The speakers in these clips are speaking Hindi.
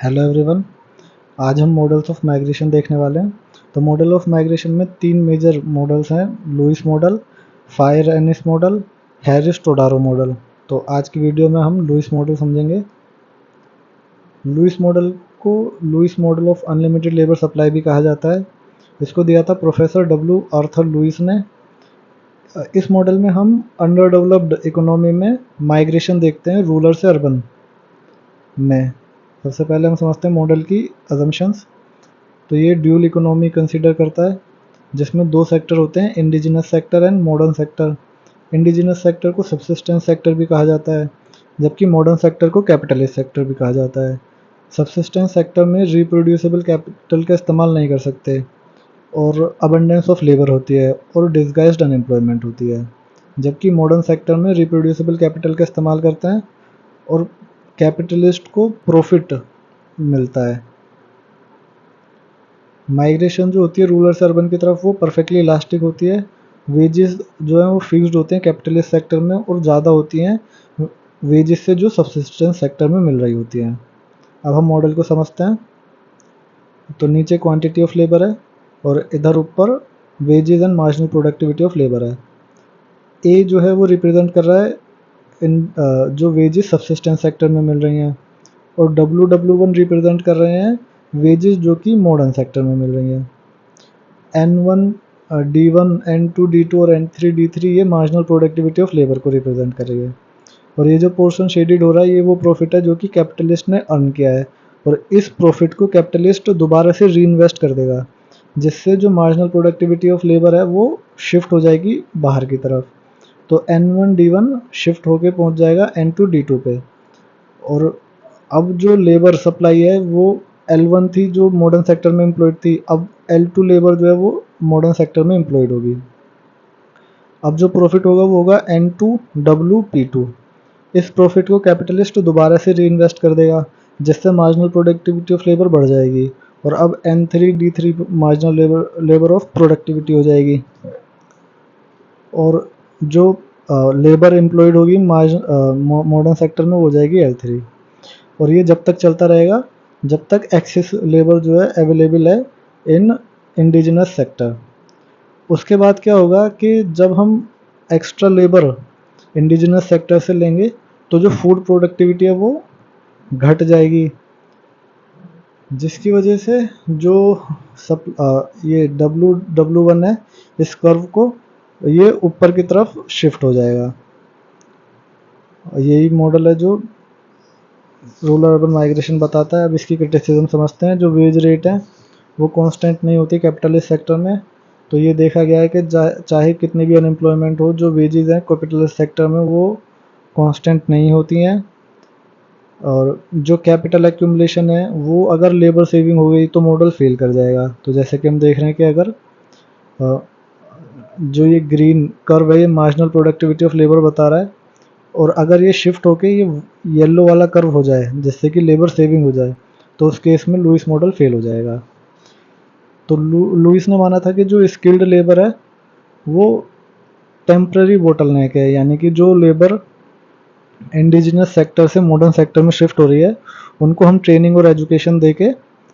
Hello everyone. आज हम मॉडल्स ऑफ माइग्रेशन देखने वाले हैं। तो मॉडल ऑफ माइग्रेशन में तीन मेजर मॉडल्स हैं: Lewis model, Fei Ranis model, Harris Todaro model. तो आज की वीडियो में हम लुईस मॉडल समझेंगे। लुईस मॉडल को Lewis model of unlimited labour supply भी कहा जाता है। इसको दिया था प्रोफेसर डब्ल्यू आर्थर लुईस ने। इस मॉडल में हम अंडर डेवलप्ड इकोनॉमी में माइग्रेशन देखते हैं रूरल से अर्बन में। सबसे पहले हम समझते हैं मॉडल की अजम्पशंस। तो ये ड्यूल इकोनॉमी कंसीडर करता है, जिसमें दो सेक्टर होते हैं: indigenous sector and modern sector. Indigenous sector को सबसिस्टेंस सेक्टर भी कहा जाता है, जबकि मॉडर्न सेक्टर को कैपिटलिस्ट सेक्टर भी कहा जाता है। सबसिस्टेंस सेक्टर में रिप्रोड्यूसिबल कैपिटल का इस्तेमाल नहीं कर सकते और अबंडेंस ऑफ लेबर होती है और डिसगाइज्ड अनएम्प्लॉयमेंट होती है, जबकि मॉडर्न सेक्टर में रिप्रोड्यूसिबल कैपिटल का इस्तेमाल करते हैं और कैपिटलिस्ट को प्रॉफिट मिलता है। माइग्रेशन जो होती है रूरल से अर्बन की तरफ, वो परफेक्टली इलास्टिक होती है। वेजेस जो है वो फिक्स्ड होते हैं कैपिटलिस्ट सेक्टर में और ज़्यादा होती हैं वेजेस से जो सबसिस्टेंस सेक्टर में मिल रही होती हैं। अब हम मॉडल को समझते हैं। तो नीचे क्वांटिटी ऑफ लेबर है और इधर ऊपर wages and marginal productivity of labour है। ए जो है वो रिप्रेजेंट कर रहा है जो वेजेस सबसिस्टेंस सेक्टर में मिल रही हैं, और W1 रिप्रेजेंट कर रहे हैं वेजेस जो कि मॉडर्न सेक्टर में मिल रही हैं। N1, D1, N2, D2 और N3, D3 ये मार्जिनल प्रोडक्टिविटी ऑफ लेबर को रिप्रेजेंट कर रही है। और ये जो पोर्शन शेडेड हो रहा है, ये वो प्रॉफिट है जो कि कैपिटलिस्ट ने अर्न किया है, और इस प्रॉफिट को कैपिटलिस्ट दोबारा से री इन्वेस्ट कर देगा, जिससे जो मार्जिनल प्रोडक्टिविटी ऑफ लेबर है वो शिफ्ट हो जाएगी बाहर की तरफ। तो N1, D1 शिफ्ट होके पहुंच जाएगा N2, D2 पे। और अब जो लेबर सप्लाई है वो L1 थी जो मॉडर्न सेक्टर में एम्प्लॉयड थी, अब L2 लेबर जो है वो मॉडर्न सेक्टर में एम्प्लॉयड होगी। अब जो प्रॉफिट होगा वो होगा N2WP2। इस प्रॉफिट को कैपिटलिस्ट दोबारा से री इन्वेस्ट कर देगा, जिससे मार्जिनल प्रोडक्टिविटी ऑफ लेबर बढ़ जाएगी, और अब N3D3 marginal labour of productivity हो जाएगी। और जो लेबर एम्प्लॉयड होगी मॉडर्न सेक्टर में हो जाएगी L3। और ये जब तक चलता रहेगा जब तक एक्सेस लेबर जो है अवेलेबल है इन इंडिजिनस सेक्टर। उसके बाद क्या होगा कि जब हम एक्स्ट्रा लेबर इंडिजिनस सेक्टर से लेंगे तो जो फूड प्रोडक्टिविटी है वो घट जाएगी, जिसकी वजह से जो ये W1 है, इस कर्व को ये ऊपर की तरफ शिफ्ट हो जाएगा। यही मॉडल है जो रूरल अर्बन माइग्रेशन बताता है। अब इसकी क्रिटिसिज्म समझते हैं। जो वेज रेट है वो कांस्टेंट नहीं होती कैपिटलिस्ट सेक्टर में। तो ये देखा गया है कि चाहे कितनी भी अनएम्प्लॉयमेंट हो, जो वेजेस हैं कैपिटलिस्ट सेक्टर में वो कांस्टेंट नहीं होती हैं। और जो कैपिटल एक्यूमुलेशन है वो अगर लेबर सेविंग हो गई तो मॉडल फेल कर जाएगा। तो जैसे कि हम देख रहे हैं कि अगर जो ये ग्रीन कर्व है ये मार्जिनल प्रोडक्टिविटी ऑफ लेबर बता रहा है, और अगर ये शिफ्ट होके ये येलो वाला कर्व हो जाए जिससे कि लेबर सेविंग हो जाए, तो उस केस में लुईस मॉडल फेल हो जाएगा। तो लुईस ने माना था कि जो स्किल्ड लेबर है वो टेम्पररी बोटलनेक है, यानी कि जो लेबर इंडिजिनस सेक्टर से मॉडर्न सेक्टर में शिफ्ट हो रही है उनको हम ट्रेनिंग और एजुकेशन देके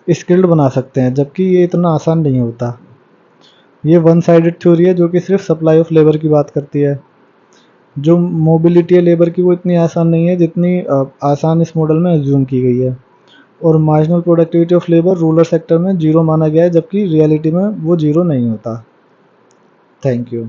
स्किल्ड बना सकते हैं, जबकि ये इतना आसान नहीं होता। ये वन साइडेड थ्योरी है जो कि सिर्फ सप्लाई ऑफ लेबर की बात करती है। जो मोबिलिटी है लेबर की वो इतनी आसान नहीं है जितनी आसान इस मॉडल में एज्यूम की गई है। और marginal productivity of labour rural sector में जीरो माना गया है, जबकि रियलिटी में वो जीरो नहीं होता। Thank you.